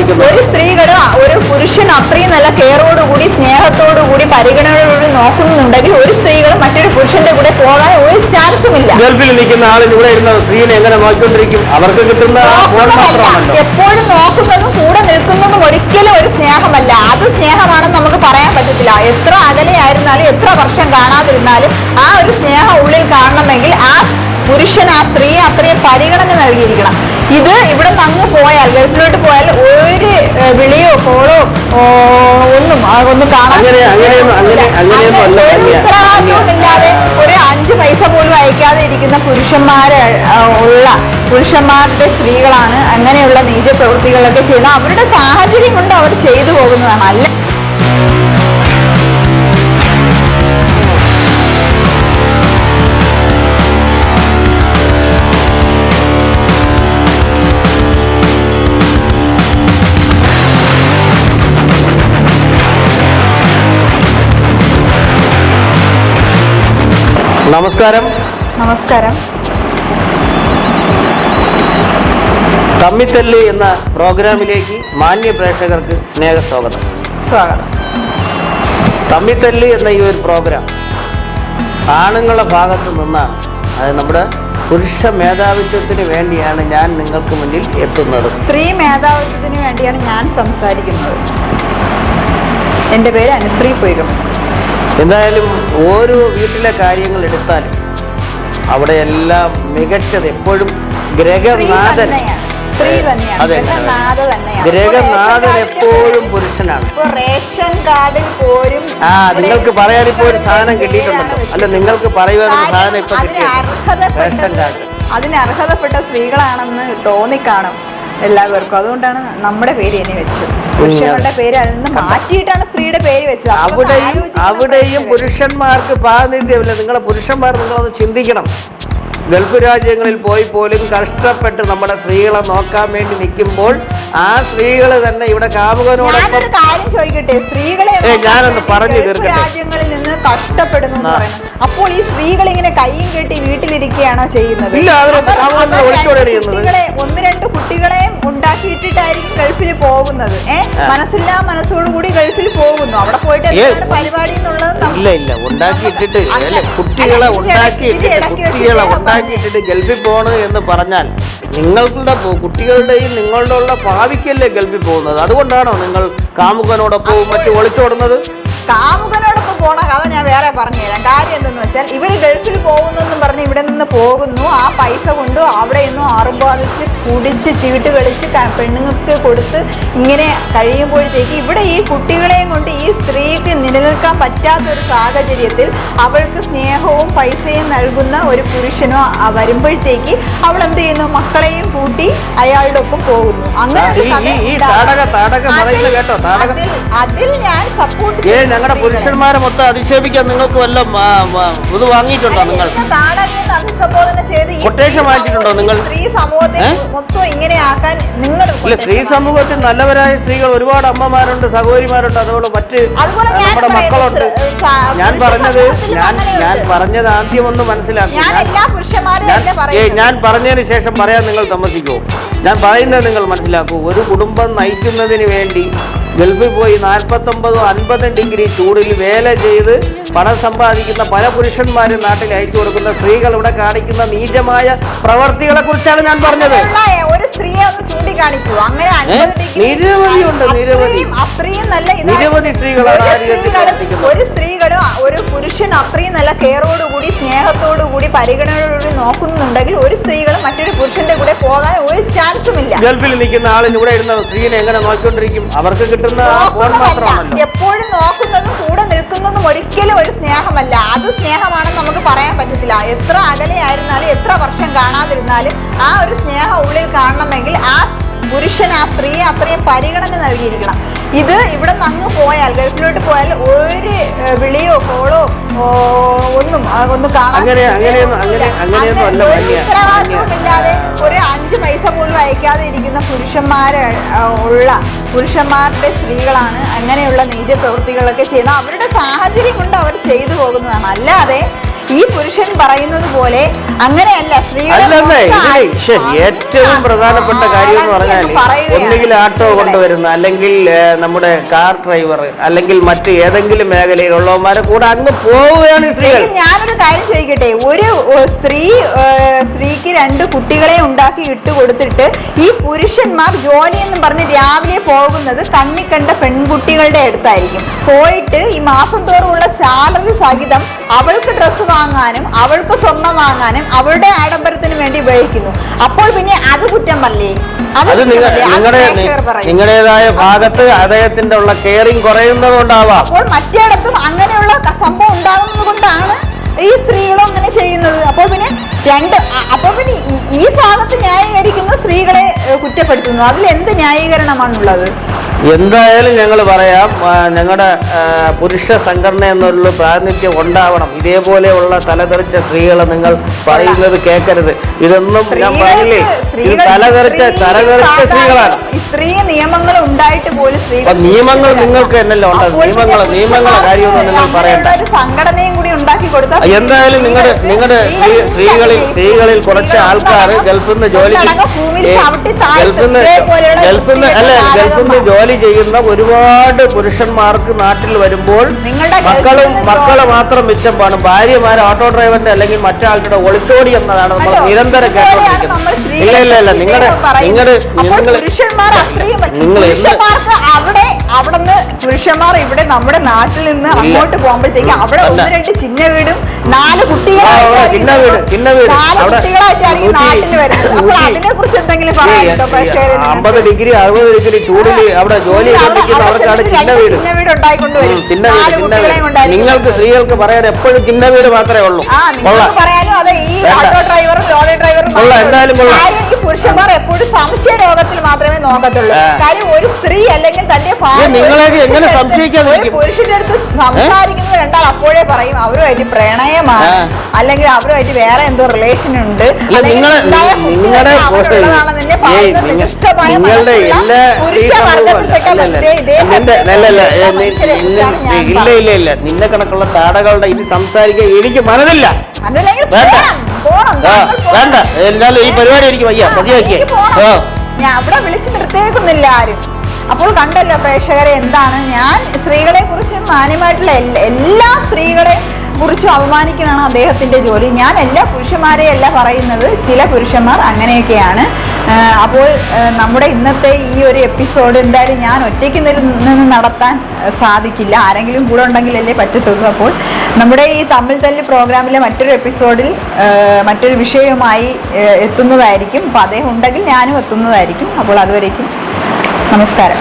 ഒരു സ്ത്രീകളും ഒരു പുരുഷൻ അത്രയും നല്ല കെയറോടുകൂടി സ്നേഹത്തോടുകൂടി പരിഗണനയോടുകൂടി നോക്കുന്നുണ്ടെങ്കിൽ ഒരു സ്ത്രീകളും മറ്റൊരു പുരുഷന്റെ കൂടെ പോകാൻ ഒരു ചാൻസും ഇല്ല. ഗൾഫിൽ നിൽക്കുന്ന ആളിന് ഇവിടെ ഇരുന്ന സ്ത്രീനെ എങ്ങനെ നോക്കിക്കൊണ്ടിരിക്കും? അവർക്ക് കിട്ടുന്ന എപ്പോഴും നോക്കുന്നതും കൂടെ നിൽക്കുന്നതും ഒരിക്കലും ഒരു സ്നേഹമല്ല. അത് സ്നേഹമാണെന്ന് നമുക്ക് പറയാൻ പറ്റത്തില്ല. എത്ര അകലെയായിരുന്നാലും എത്ര വർഷം കാണാതിരുന്നാലും ആ ഒരു സ്നേഹം ഉള്ളിൽ കാണണമെങ്കിൽ ആ പുരുഷൻ ആ സ്ത്രീയെ അത്രയും പരിഗണന നൽകിയിരിക്കണം. ഇത് ഇവിടെ നിന്ന് അങ്ങ് പോയാൽ ഗൾഫിലോട്ട് പോയാൽ ഒരു വിളിയോ കോളോ ഒന്നും കാണാൻ ഉത്തരവാദിത്വം ഇല്ലാതെ ഒരു 5 പൈസ പോലും അയക്കാതെ ഇരിക്കുന്ന പുരുഷന്മാരുടെ സ്ത്രീകളാണ് അങ്ങനെയുള്ള നീച പ്രവൃത്തികളൊക്കെ ചെയ്യുന്നത്. അവരുടെ സാഹചര്യം കൊണ്ട് അവർ ചെയ്തു പോകുന്നതാണ്. അല്ല നമസ്കാരം. നമസ്കാരം. തമ്മിത്തല്ല് എന്ന പ്രോഗ്രാമിലേക്ക് മാന്യ പ്രേക്ഷകർക്ക് സ്നേഹസ്വാഗതം. സ്വാഗതം. തമ്മിത്തല്ല് എന്ന ഈ ഒരു പ്രോഗ്രാം ആണുങ്ങളുടെ ഭാഗത്ത് നിന്നാണ്. അത് നമ്മുടെ പുരുഷ മേധാവിത്വത്തിന് വേണ്ടിയാണ് ഞാൻ നിങ്ങൾക്ക് മുന്നിൽ എത്തുന്നത്. സ്ത്രീ മേധാവിത്വത്തിന് വേണ്ടിയാണ് ഞാൻ സംസാരിക്കുന്നത്. എൻ്റെ പേര് അനുശ്രീ പൊയ്കം. എന്തായാലും ഓരോ വീട്ടിലെ കാര്യങ്ങൾ എടുത്താലും അവിടെ എല്ലാം മികച്ചത് എപ്പോഴും ഗ്രഹനാഥൻ. അതെ, ഗ്രഹനാഥൻ എപ്പോഴും പുരുഷനാണ്. റേഷൻ കാർഡിൽ പോലും നിങ്ങൾക്ക് പറയാനിപ്പോ ഒരു സാധനം കിട്ടിയിട്ടുണ്ടല്ലോ. അല്ല, നിങ്ങൾക്ക് പറയുവാനുള്ള സാധനം ഇപ്പൊ റേഷൻ കാർഡ് അതിന് അർഹതപ്പെട്ട സ്ത്രീകളാണെന്ന് തോന്നിക്കാണും എല്ലാവർക്കും. അതുകൊണ്ടാണ് നമ്മുടെ പേര് ഇനി വെച്ചത്. പുരുഷന്മാരുടെ പേര് അതിൽ നിന്ന് മാറ്റിയിട്ടാണ് സ്ത്രീയുടെ പേര് വെച്ചത്. അവിടെയും പുരുഷന്മാർക്ക് പ്രാതിനിധ്യമില്ല. നിങ്ങളെ പുരുഷന്മാർ നിങ്ങളൊന്ന് ചിന്തിക്കണം. ഗൾഫ് രാജ്യങ്ങളിൽ പോയി പോലും കഷ്ടപ്പെട്ട് നമ്മുടെ സ്ത്രീകളെ നോക്കാൻ വേണ്ടി നിൽക്കുമ്പോൾ ആ സ്ത്രീകൾ തന്നെ ഇവിടെ കാമുകനോടൊപ്പം കാര്യം ചോദിക്കട്ടെ, സ്ത്രീകളെ ഞാനൊന്ന് പറഞ്ഞു തീർക്കട്ടെ. രാജ്യങ്ങളിൽ നിന്ന് കഷ്ടപ്പെടുന്നു എന്ന് പറയുന്നു. അപ്പോൾ ഈ സ്ത്രീകൾ ഇങ്ങനെ കൈയും കെട്ടി വീട്ടിലിരിക്കുകയാണോ ചെയ്യുന്നത്? കുട്ടികളെ 1-2 കുട്ടികളെയും ഉണ്ടാക്കിയിട്ടിട്ടായിരിക്കും ഗൾഫിൽ പോകുന്നത്. മനസ്സില്ലാ മനസ്സോടുകൂടി ഗൾഫിൽ പോകുന്നു. അവിടെ പോയിട്ട് എന്താണ് പരിപാടി എന്നുള്ളത് ഉണ്ടാക്കിയിട്ടിട്ട് ഗൾഫിൽ പോണ് എന്ന് പറഞ്ഞാൽ നിങ്ങളുടെ കുട്ടികളുടെയും നിങ്ങളുടെ ഉള്ള ഭാവിക്കല്ലേ ഗൾഫിൽ പോകുന്നത്. അതുകൊണ്ടാണോ നിങ്ങൾ കാമുകനോടൊപ്പം മറ്റു ഒളിച്ചോടുന്നത്? കാമുകനോടൊപ്പം പോണ കഥ ഞാൻ വേറെ പറഞ്ഞുതരാം. കാര്യം എന്തെന്ന് വെച്ചാൽ ഇവർ ഗൾഫിൽ പോകുന്നു എന്നും പറഞ്ഞ് ഇവിടെ നിന്ന് പോകുന്നു. ആ പൈസ കൊണ്ട് അവിടെ നിന്നും ആർഭാദിച്ച് കുടിച്ച് ചീട്ട് കളിച്ച് പെണ്ണുങ്ങൾക്ക് കൊടുത്ത് ഇങ്ങനെ കഴിയുമ്പോഴത്തേക്ക് ഇവിടെ ഈ കുട്ടികളെയും കൊണ്ട് ഈ സ്ത്രീക്ക് നിലനിൽക്കാൻ പറ്റാത്തൊരു സാഹചര്യത്തിൽ അവൾക്ക് സ്നേഹവും പൈസയും നൽകുന്ന ഒരു പുരുഷനോ വരുമ്പോഴത്തേക്ക് അവൾ എന്ത് ചെയ്യുന്നു? മക്കളെയും കൂട്ടി അയാളുടെ ഒപ്പം പോകുന്നു. അങ്ങനെ അതിൽ ഞാൻ സപ്പോർട്ട് ചെയ്യും. ഞങ്ങളുടെ പുരുഷന്മാരെ മൊത്തം അധിക്ഷേപിക്കാൻ നിങ്ങൾക്ക് വല്ല ഇത് വാങ്ങിയിട്ടുണ്ടോ? നിങ്ങൾ കൊട്ടേഷൻ വാങ്ങിച്ചിട്ടുണ്ടോ? നിങ്ങൾ സ്ത്രീ സമൂഹത്തെ മൊത്തം ഇങ്ങനെയാക്കാൻ നിങ്ങൾ സ്ത്രീ സമൂഹത്തിൽ നല്ലവരായ സ്ത്രീകൾ ഒരുപാട് അമ്മമാരുണ്ട്, സഹോദരിമാരുണ്ട്, അതുപോലെ മറ്റ് നമ്മുടെ മക്കളുണ്ട്. ഞാൻ പറഞ്ഞത് ആദ്യം ഒന്ന് മനസ്സിലാക്കും. ഞാൻ പറഞ്ഞതിന് ശേഷം പറയാൻ നിങ്ങൾ താമസിക്കുമോ? ഞാൻ പറയുന്നത് നിങ്ങൾ മനസ്സിലാക്കൂ. ഒരു കുടുംബം നയിക്കുന്നതിന് വേണ്ടി ഗൾഫിൽ പോയി 49-50 ഡിഗ്രി ചൂടിൽ വേല ചെയ്ത് പണം സമ്പാദിക്കുന്ന പല പുരുഷന്മാരും നാട്ടിൽ അയച്ചു കൊടുക്കുന്ന സ്ത്രീകൾ ഇവിടെ കാണിക്കുന്ന നീചമായ പ്രവർത്തികളെ കുറിച്ചാണ് ഞാൻ പറഞ്ഞത്. ഒരു സ്ത്രീയെ ഒന്ന് ചൂണ്ടിക്കാണിക്കൂ. അങ്ങനെ നിരവധിയുണ്ട്, നിരവധി സ്ത്രീകളാണ്. ഒരു സ്ത്രീകളും ഒരു പുരുഷൻ അത്രയും നല്ല കെയറോടുകൂടി സ്നേഹത്തോടുകൂടി പരിഗണനയോടുകൂടി നോക്കുന്നുണ്ടെങ്കിൽ ഒരു സ്ത്രീകളും മറ്റൊരു പുരുഷന്റെ കൂടെ പോകാൻ ഒരു ചാൻസും ഇല്ല. ഗൾഫിൽ നിൽക്കുന്ന ആളിന് ഇവിടെ ഇരുന്ന സ്ത്രീനെ എങ്ങനെ നോക്കിക്കൊണ്ടിരിക്കും? അവർക്ക് കിട്ടുന്ന ഫോൺ മാത്രമാണല്ലോ. എപ്പോഴും നോക്കുന്നതും കൂടെ നിൽക്കുന്നതും ഒരിക്കലും ഒരു സ്നേഹമല്ല. അത് സ്നേഹമാണെന്ന് നമുക്ക് പറയാൻ പറ്റത്തില്ല. എത്ര അകലെയായിരുന്നാലും എത്ര വർഷം കാണാതിരുന്നാലും ആ ഒരു സ്നേഹം ഉള്ളിൽ കാണണമെങ്കിൽ ആ പുരുഷൻ ആ സ്ത്രീയെ അത്രയും പരിഗണന നൽകിയിരിക്കണം. ഇത് ഇവിടെ നിന്ന് അങ്ങ് പോയാൽ ഗൾഫിലോട്ട് പോയാൽ ഒരു വിളിയോ കോളോ ഒന്നും കാണാൻ ഉത്തരവാദിത്വം ഇല്ലാതെ ഒരു 5 പൈസ പോലും അയക്കാതെ ഇരിക്കുന്ന പുരുഷന്മാരുടെ സ്ത്രീകളാണ് അങ്ങനെയുള്ള നീച പ്രവൃത്തികളൊക്കെ ചെയ്യുന്നത്. അവരുടെ സാഹചര്യം കൊണ്ട് അവർ ചെയ്തു പോകുന്നതാണ്. അല്ലാതെ ഈ പുരുഷൻ പറയുന്നത് പോലെ അങ്ങനെയല്ല. ഏറ്റവും പ്രധാനപ്പെട്ട കാര്യം എന്ന് പറഞ്ഞാൽ ഒന്നുകിൽ ആട്ടോ കൊണ്ടുവരുന്ന, അല്ലെങ്കിൽ നമ്മുടെ കാർ ഡ്രൈവർ, അല്ലെങ്കിൽ മറ്റ് ഏതെങ്കിലും മേഖലയിലുള്ളവന്മാരെ കൂടെ അങ്ങ് പോവുകയാണ് സ്ത്രീകൾ. ഞാനൊരു കാര്യം ചോദിക്കട്ടെ, ഒരു സ്ത്രീക്ക് 2 കുട്ടികളെ ഉണ്ടാക്കി ഇട്ട് കൊടുത്തിട്ട് ഈ പുരുഷന്മാർ ജോലി എന്ന് പറഞ്ഞ് രാവിലെ പോകുന്നത് കണ്ണി കണ്ട പെൺകുട്ടികളുടെ അടുത്തായിരിക്കും. പോയിട്ട് ഈ മാസം തോറുമുള്ള സാലറി സഹിതം അവൾക്ക് ഡ്രസ്സ് വാങ്ങാനും അവൾക്ക് സ്വർണം വാങ്ങാനും അവളുടെ ആഡംബരത്തിന് വേണ്ടി ഉപയോഗിക്കുന്നു. അപ്പോൾ പിന്നെ അത് കുറ്റം പറയേ? അത് നിങ്ങളുടേതായ ഭാഗത്ത് അദ്ദേഹത്തിന്റെ ഉള്ള കെയറിങ് കുറയുന്നതുകൊണ്ടാവാം. അപ്പോൾ മറ്റേടത്തും അങ്ങനെയുള്ള സംഭവം ഉണ്ടാകുന്നത് കൊണ്ടാണ് ഈ സ്ത്രീകളും അങ്ങനെ ചെയ്യുന്നത്. അപ്പോൾ പിന്നെ ഈ ഭാഗത്ത് ന്യായീകരിക്കുന്നു, സ്ത്രീകളെ കുറ്റപ്പെടുത്തുന്നു. അതിൽ എന്ത് ന്യായീകരണമാണുള്ളത്? എന്തായാലും ഞങ്ങൾ പറയാം, ഞങ്ങളുടെ പുരുഷ സംഘടന എന്നുള്ള പ്രാതിനിധ്യം ഉണ്ടാവണം. ഇതേപോലെയുള്ള തലതെറിച്ച സ്ത്രീകളെ നിങ്ങൾ പറയുന്നത് കേൾക്കരുത്. ഇതൊന്നും ഞാൻ പറഞ്ഞില്ലേ, തലതെറിച്ച സ്ത്രീകളാണ്. ഇത്രയും നിയമങ്ങൾ ഉണ്ടായിട്ട് പോലും നിയമങ്ങൾ നിങ്ങൾക്ക് എന്നല്ലോ ഉണ്ട്. നിയമങ്ങളെ കാര്യമൊന്നും നിങ്ങൾ പറയണ്ട. സംഘടനയും കൂടി ഉണ്ടാക്കി കൊടുത്താൽ എന്തായാലും നിങ്ങളുടെ സ്ത്രീകളിൽ കുറച്ച് ആൾക്കാർ ഗൾഫിൽ നിന്ന് ജോലി ചെയ്യുന്ന ഒരുപാട് പുരുഷന്മാർക്ക് നാട്ടിൽ വരുമ്പോൾ മക്കള് മാത്രം മിച്ചം കാണും. ഭാര്യമാർ ഓട്ടോ ഡ്രൈവറിന്റെ അല്ലെങ്കിൽ മറ്റാളുടെ ഒളിച്ചോടി എന്നതാണ് നമ്മൾ നിരന്തരം കേട്ടോണ്ടിരിക്കുന്നത്. ഇല്ല പുരുഷന്മാർ ഇവിടെ നമ്മുടെ നാട്ടിൽ നിന്ന് അങ്ങോട്ട് പോകുമ്പോഴത്തേക്ക് അവിടെ 1-2 ചിന്ന വീടും 4 കുട്ടികളായിട്ടായിരിക്കും നാട്ടിൽ വരുന്നത്. അപ്പോൾ അതിനെ കുറിച്ച് എന്തെങ്കിലും പറയാനുണ്ടോ? 50 ഡിഗ്രി 60 ഡിഗ്രി ചൂടിൽ അവിടെ ജോലി അവർക്കാണ് ചിന്ന വീട് ഉണ്ടായിക്കൊണ്ട് വരും. നിങ്ങൾക്ക് സ്ത്രീകൾക്ക് പറയാൻ എപ്പോഴും ചിന്ന വീട് മാത്രമേ ഉള്ളൂ. പറയാനും അതെ, ഈ ഓട്ടോ ഡ്രൈവറും ലോറി ഡ്രൈവറും ഈ പുരുഷന്മാർ എപ്പോഴും സംശയ രോഗത്തിൽ മാത്രമേ നോക്കത്തുള്ളൂ. കാര്യം ഒരു സ്ത്രീ അല്ലെങ്കിൽ തന്റെ പുരുഷന്റെ അടുത്ത് സംസാരിക്കുന്നത് കണ്ടാൽ അപ്പോഴേ പറയും അവരുമായിട്ട് പ്രണയമാണ്, അല്ലെങ്കിൽ അവരുമായിട്ട് വേറെ എന്തോ റിലേഷൻ ഉണ്ട്, ഇല്ല നിന്നെ കണക്കുള്ള താടകളുടെ ഇനി സംസാരിക്കാൻ എനിക്ക് മനസ്സില്ല. വേണ്ട, എന്നാലും ഈ പരിപാടി എനിക്ക് വയ്യ, മതിയാക്കിയേ. ഞാൻ അവിടെ വിളിച്ചു നിർത്തിയേക്കുന്നില്ല ആരും. അപ്പോൾ കണ്ടല്ലോ പ്രേക്ഷകരെ, എന്താണ് ഞാൻ സ്ത്രീകളെ കുറിച്ച് മാന്യമായിട്ടുള്ള എല്ലാ സ്ത്രീകളെ കുറിച്ചും അപമാനിക്കണമാണ് അദ്ദേഹത്തിന്റെ ജോലി. ഞാൻ എല്ലാ പുരുഷന്മാരെയും അല്ല പറയുന്നത്, ചില പുരുഷന്മാർ അങ്ങനെയൊക്കെയാണ്. അപ്പോൾ നമ്മുടെ ഇന്നത്തെ ഈ ഒരു എപ്പിസോഡ് എന്തായാലും ഞാൻ ഒറ്റയ്ക്ക് നിന്ന് നടത്താൻ സാധിക്കില്ല, ആരെങ്കിലും കൂടെ ഉണ്ടെങ്കിലല്ലേ പറ്റത്തുള്ളൂ. അപ്പോൾ നമ്മുടെ ഈ തമ്മിൽ തല്ലി പ്രോഗ്രാമിലെ മറ്റൊരു എപ്പിസോഡിൽ മറ്റൊരു വിഷയവുമായി എത്തുന്നതായിരിക്കും. അപ്പോൾ അദ്ദേഹം ഉണ്ടെങ്കിൽ ഞാനും എത്തുന്നതായിരിക്കും. അപ്പോൾ അതുവരേക്കും നമസ്കാരം.